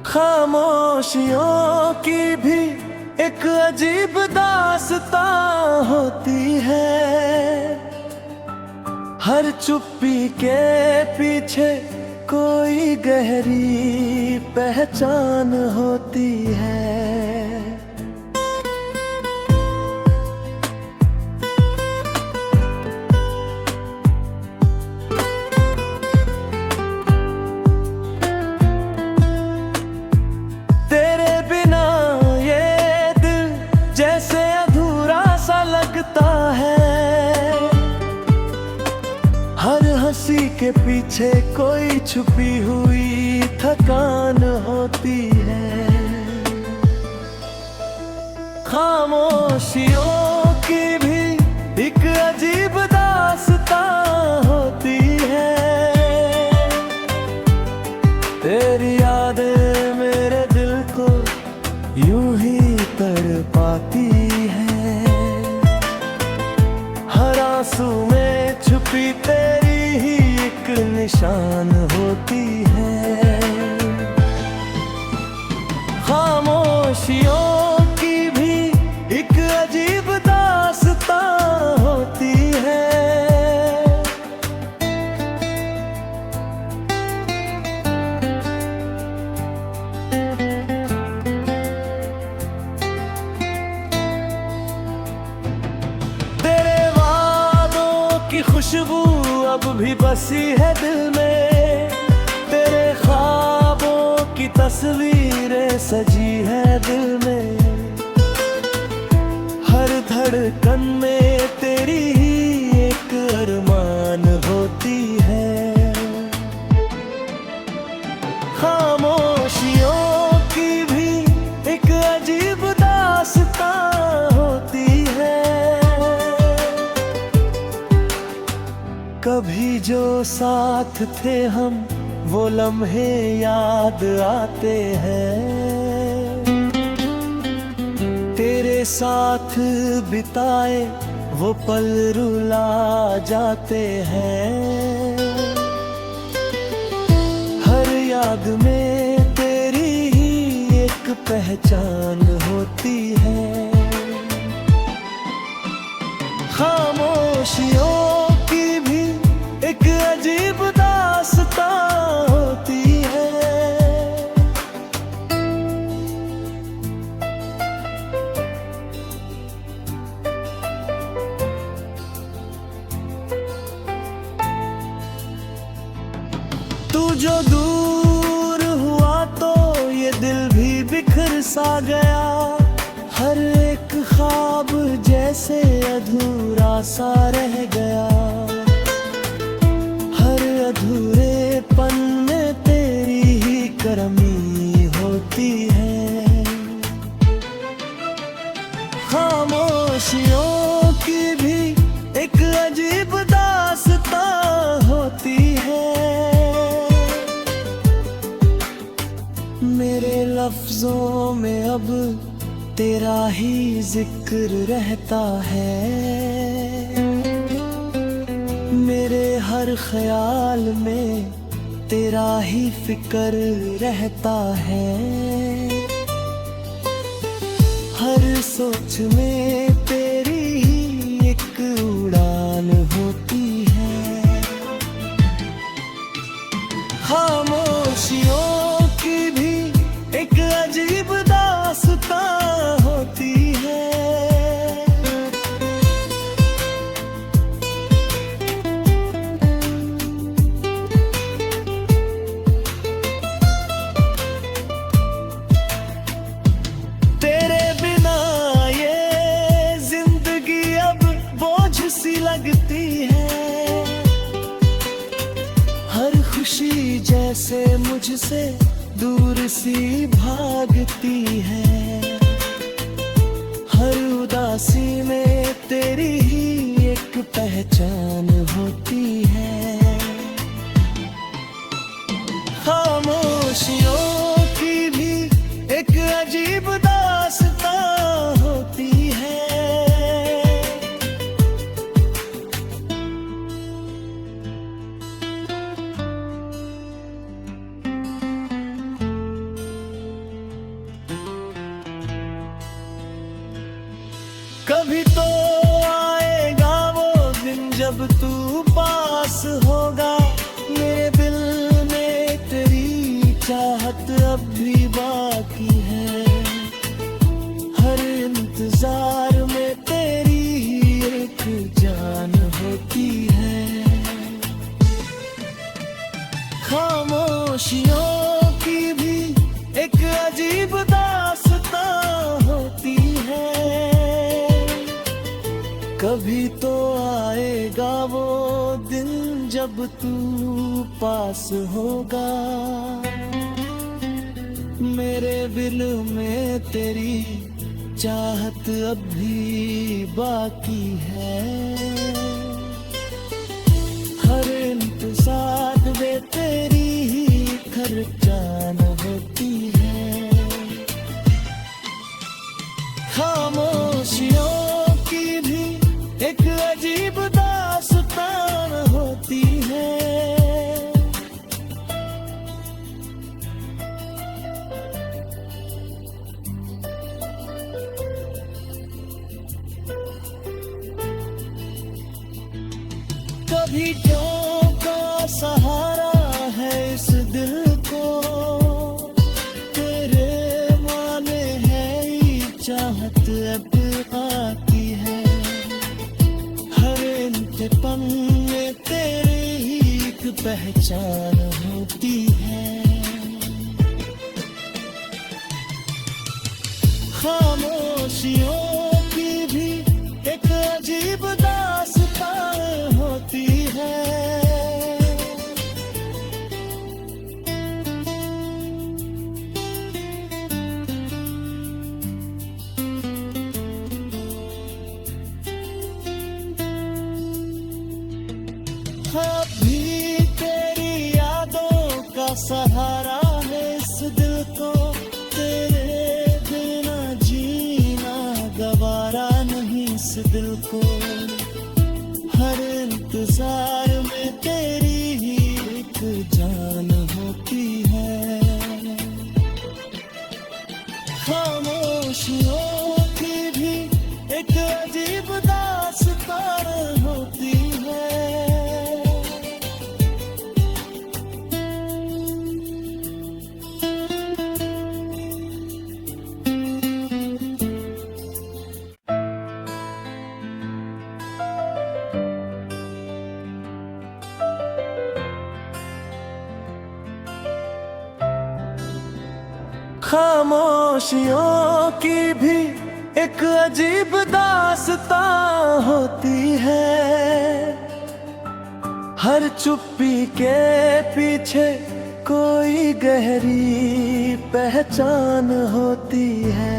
खामोशियों की भी एक अजीब दास्तां होती है। हर चुप्पी के पीछे कोई गहरी पहचान होती है। तेरे बिना ये दिल जैसे अधूरा सा लगता है। हर हंसी के पीछे कोई छुपी हुई थकान होती है। खामोशियों की भी एक अजीब दास्तां होती है। तेरी यादें मेरे दिल को यूं ही तड़पाती है। हर आंसू में छुपी तेरी ही एक निशान होती है। खामोशियों की भी एक अजीब दास्तां होती है। खुशबू अब भी बसी है दिल में। तेरे ख्वाबों की तस्वीरें सजी है दिल में। हर धड़कन में तेरी ही एक अरमान होती है। खामोशियों की भी एक अजीब दास्तां होती है। कभी जो साथ थे हम वो लम्हे याद आते हैं। तेरे साथ बिताए वो पल रुला जाते हैं। हर याद में तेरी ही एक पहचान होती है। खामोशियों एक अजीब दास्तां होती है। तू जो दूर हुआ तो ये दिल भी बिखर सा गया। हर एक ख्वाब जैसे अधूरा सा रह गया। अधूरेपन में तेरी ही कमी होती है। खामोशियों की भी एक अजीब दास्तां होती है। मेरे लफ्जों में अब तेरा ही जिक्र रहता है। मेरे हर ख्याल में तेरा ही फिक्र रहता है। हर सोच में तेरी ही एक उड़ान होती है। खामोशियों की भी एक अजीब दास्तां होती है। लगती है हर खुशी जैसे मुझसे दूर सी भागती है। हर उदासी में तेरी ही एक पहचान होती है। खामोशियों की भी एक अजीब दास्तां होती है। कभी तो आएगा वो दिन जब तू पास होगा, मेरे दिल में तेरी चाहत अब भी बाकी है। हर इंतजार में तेरी एक जान होती है। खामोशियों की भी एक अजीब दास्तां होती है। कभी तो आएगा वो दिन जब तू पास होगा, मेरे दिल में तेरी चाहत अब भी बाकी है। हर इंतजार में तेरी ही खर्चान होती है। खामोशियों की भी एक अजीब दास्तान होती है। कभी क्यों का सहारा है इस दिल को, तेरे माने है ये चाहत अब आती है। हर इंतपन में तेरी ही एक पहचान होती है। खामोशियों की भी एक अजीब दास्तां होती है। अभी तेरी यादों का सहारा है इस दिल को, तेरे बिना जीना गवारा नहीं इस दिल को। हर इंतजार में तेरी ही एक जान होती है। खामोशियों की भी एक अजीब दास्तान होती है। खामोशियों की भी एक अजीब दास्तां होती है। हर चुप्पी के पीछे कोई गहरी पहचान होती है।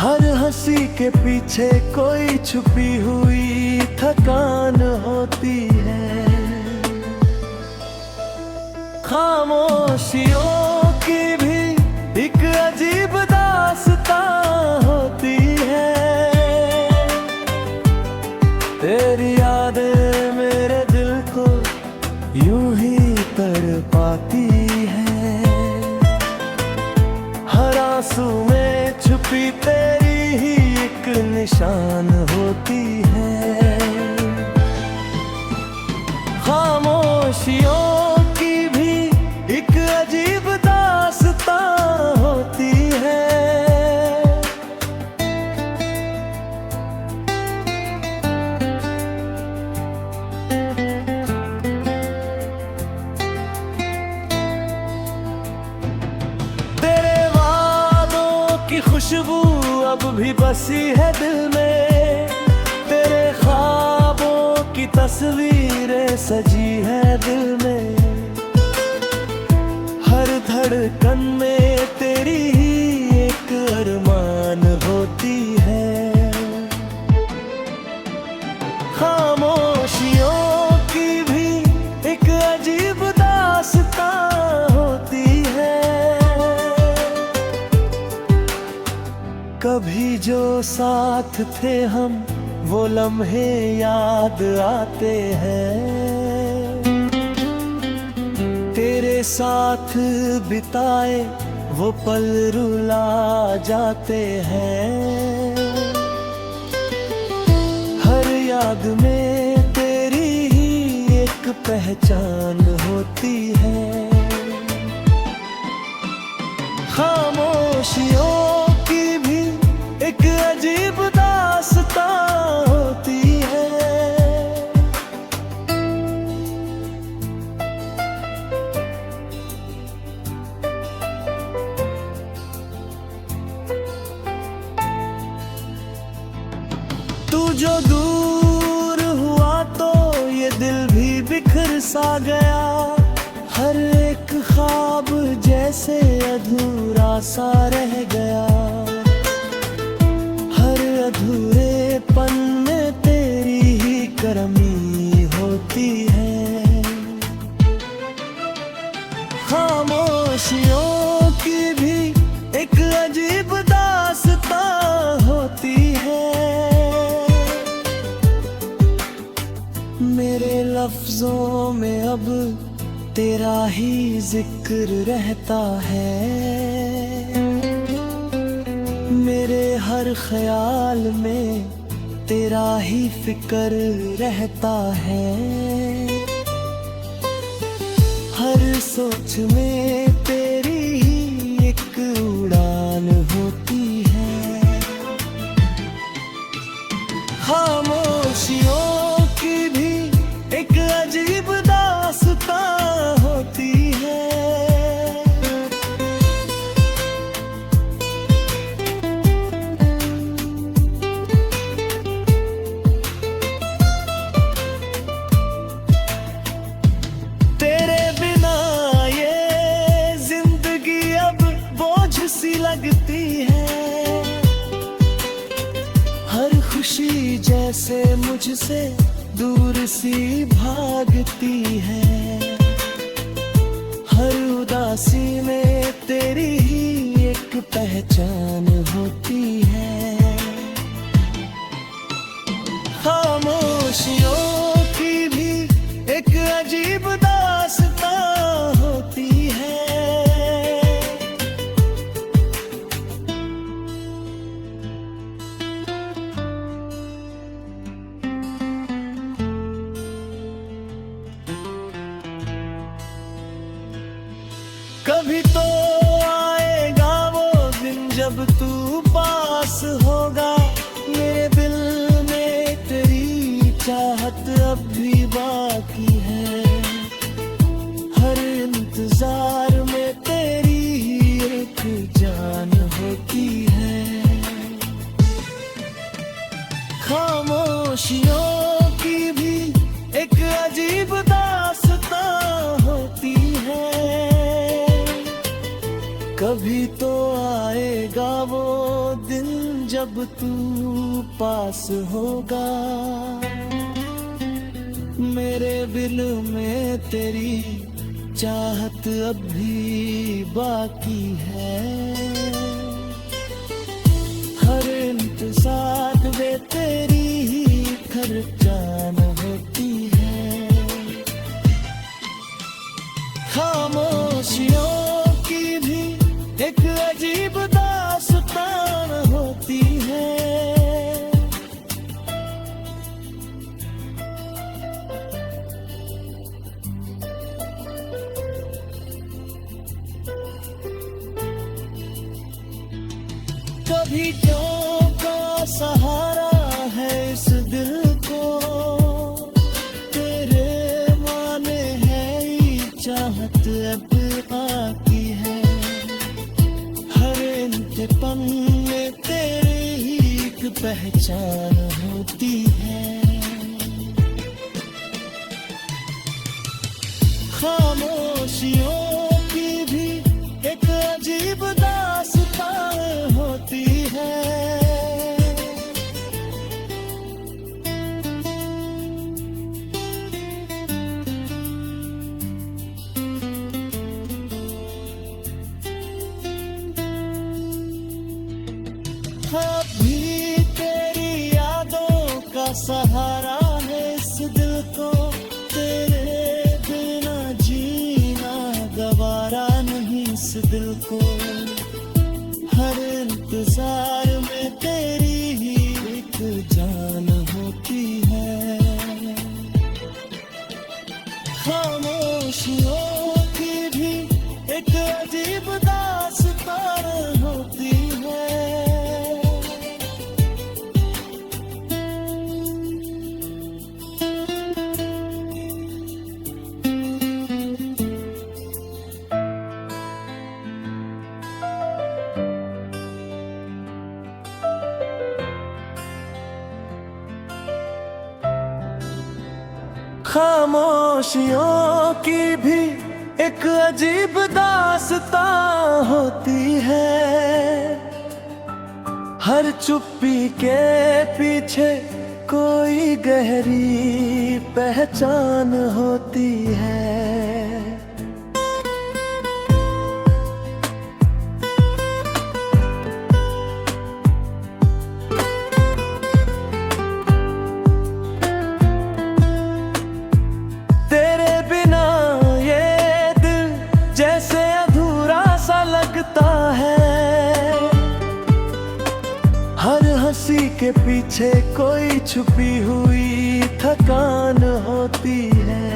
हर हंसी के पीछे कोई छुपी हुई थकान होती है। खामोशियों की भी एक अजीब दास्तां होती है। तेरी यादें मेरे दिल को यूं ही तड़पाती है। हर आंसू में छुपी तेरी ही एक निशान होती है। खामोशियों की भी एक अजीब दास्तां होती है। खुशबू अब भी बसी है दिल में, तेरे ख्वाबों की तस्वीरें सजी है दिल में। हर धड़कन में तेरी ही एक अरमान होती है। खामोशियों की भी एक अजीब दास्तां होती है। जो साथ थे हम वो लम्हे याद आते हैं। तेरे साथ बिताए वो पल रुला जाते हैं। हर याद में तेरी ही एक पहचान होती है। खामोशियों की भी एक अजीब दास्तां होती है। तू जो दूर हुआ तो ये दिल भी बिखर सा गया। हर एक ख्वाब जैसे अधूरा सा रह गया। हर अधूरे पन में तेरी ही कमी होती है। खामोशियों की भी एक अजीब दास्तां होती है। मेरे लफ्जों में अब तेरा ही जिक्र रहता है। मेरे हर ख्याल में तेरा ही फिक्र रहता है। हर सोच में तेरी ही एक उड़ान होती है। खामोशियों की भी एक अजीब दास्तां होती है। तेरे बिना ये जिंदगी अब बोझ सी लगती है। हर खुशी जैसे मुझसे दूर सी भागती है। हर उदासी में तेरी ही एक पहचान होती है। खामोशियों की भी एक अजीब दास्तां होती है। कभी तो आएगा वो दिन जब तू पास होगा। मेरे दिल में तेरी चाहत अब भी बाकी है। हर इंतजार में तेरी ही एक जान होती है। खामोशियों की भी एक अजीब दास्तां होती है। कभी तो आएगा वो दिन जब तू पास होगा। मेरे दिल में तेरी चाहत अब भी बाकी है। हर इंतजार में तेरी ही हर जान होती है। खामोशियों की भी एक अजीब दास्तान होती है। कभी क्यों का सहारा है इस दिल को। तेरे माने है ही चाहत अब आती है। पन में तेरी ही एक पहचान होती है। खामोशियों की भी एक अजीब दास्तां होती है। भी सहारा है इस दिल को, तेरे बिना जीना गवारा नहीं इस दिल को। हर इंतजार में तेरी ही एक जान होती है, खामोशियों की भी एक अजीब दास्तान होती है। खामोशियों की भी एक अजीब दास्तां होती है, हर चुप्पी के पीछे कोई गहरी पहचान होती है। हर हंसी के पीछे कोई छुपी हुई थकान होती है।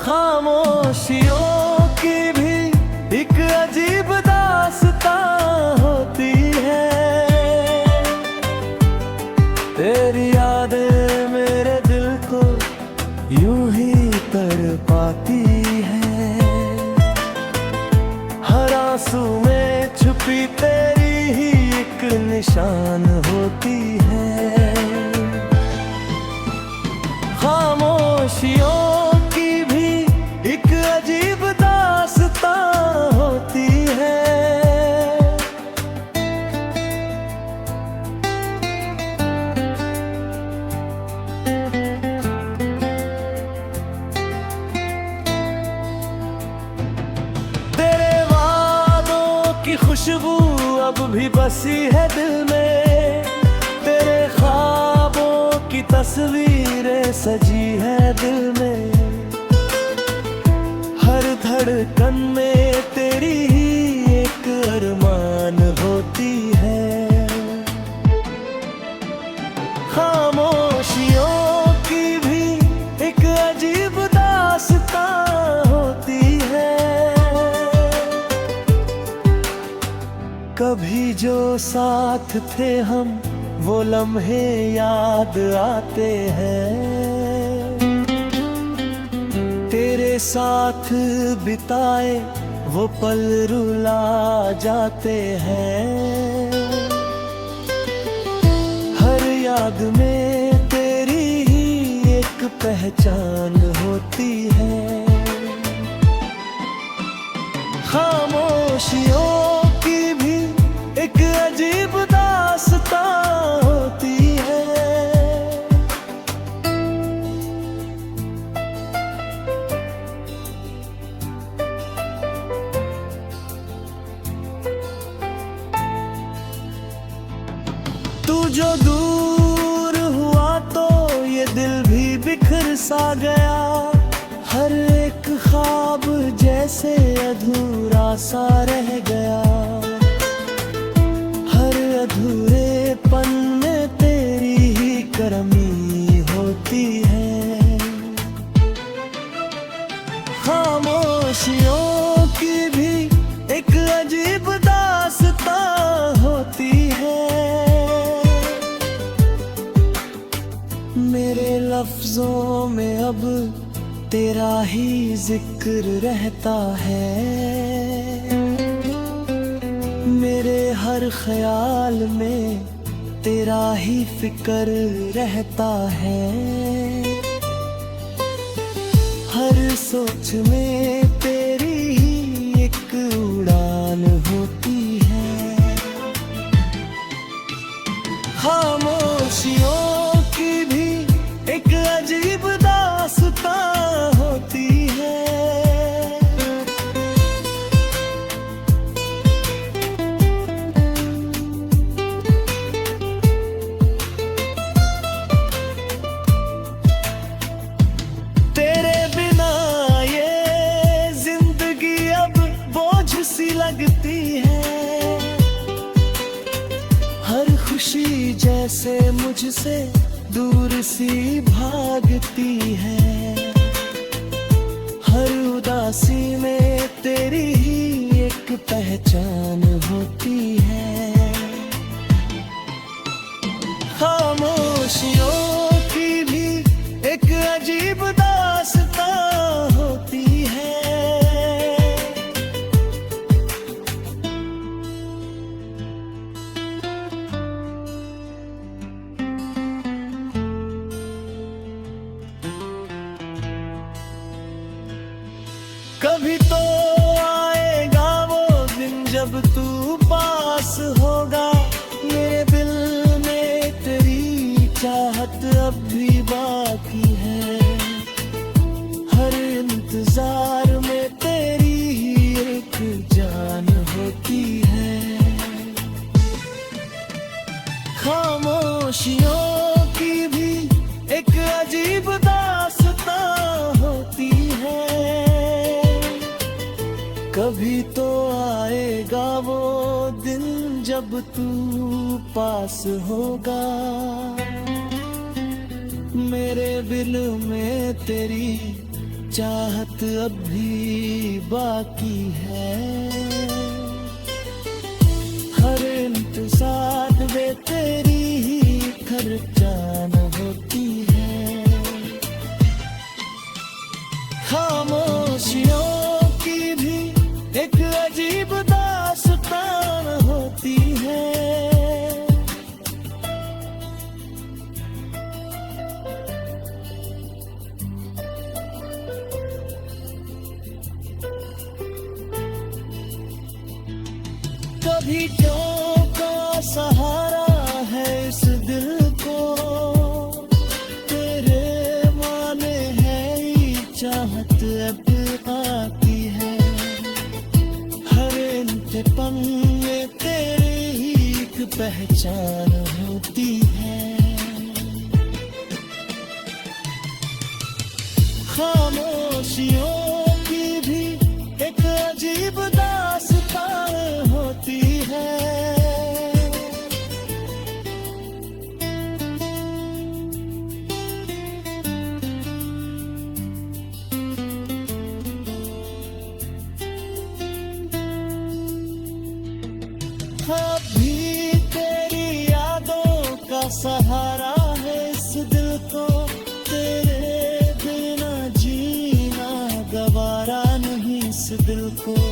खामोशियों की भी एक अजीब दास्तां होती है, तेरी यादें मेरे दिल को यूं ही तड़पाती है। हर आंसू में छुपी तेरी ही एक निशान होती है। खामोशियों की भी एक अजीब दास्तां होती है। खुशबू अब भी बसी है दिल में, तेरे ख्वाबों की तस्वीरें सजी है दिल में। हर धड़कन में तेरी ही एक अरमान होती है। खामोशियों की भी एक अजीब दास्तां होती है। कभी जो साथ थे हम वो लम्हे याद आते हैं, तेरे साथ बिताए वो पल रुला जाते हैं। हर याद में तेरी ही एक पहचान होती है। खामोशियों की भी एक अजीब दास्तां होती है। तू जो दूर हुआ तो ये दिल भी बिखर सा गया। हर एक ख्वाब जैसे अधूरा सा रह गया। हर अधूरेपन में तेरी ही कमी होती है। खामोशियों की भी एक अजीब दास्तां होती है। मेरे लफ्जों में अब तेरा ही जिक्र रहता है। मेरे हर ख्याल में तेरा ही फिक्र रहता है। हर सोच में तेरी ही एक उड़ान होती है। खामोशियों की भी एक अजीब दास्तां होती है। से मुझसे दूर सी भागती है। हर उदासी में तेरी ही एक पहचान होती है। खामोशियों की भी एक अजीब दास्तां होती है। कभी तो आएगा वो दिन जब तू पास होगा। मेरे दिल में तेरी चाहत अब भी बाकी है। हर इंतजार में तेरी ही एक जान होती है। खामोशियों की भी एक अजीब दास्तां होती है। कभी तो आएगा वो दिन जब तू पास होगा। मेरे दिल में तेरी चाहत अब भी बाकी है। हर इंतजार में तेरी ही खर्चान होती है। खामोशियों एक अजीब दास्तान होती है। कभी क्यों का सहारा है इस दिल को। तेरे माने है ही चाहत अब आती है। पन में तेरी ही एक पहचान होती है। खामोशियों की भी एक अजीब दास्तां होती है। अभी तेरी यादों का सहारा है इस दिल को। तेरे बिना जीना गवारा नहीं इस दिल को।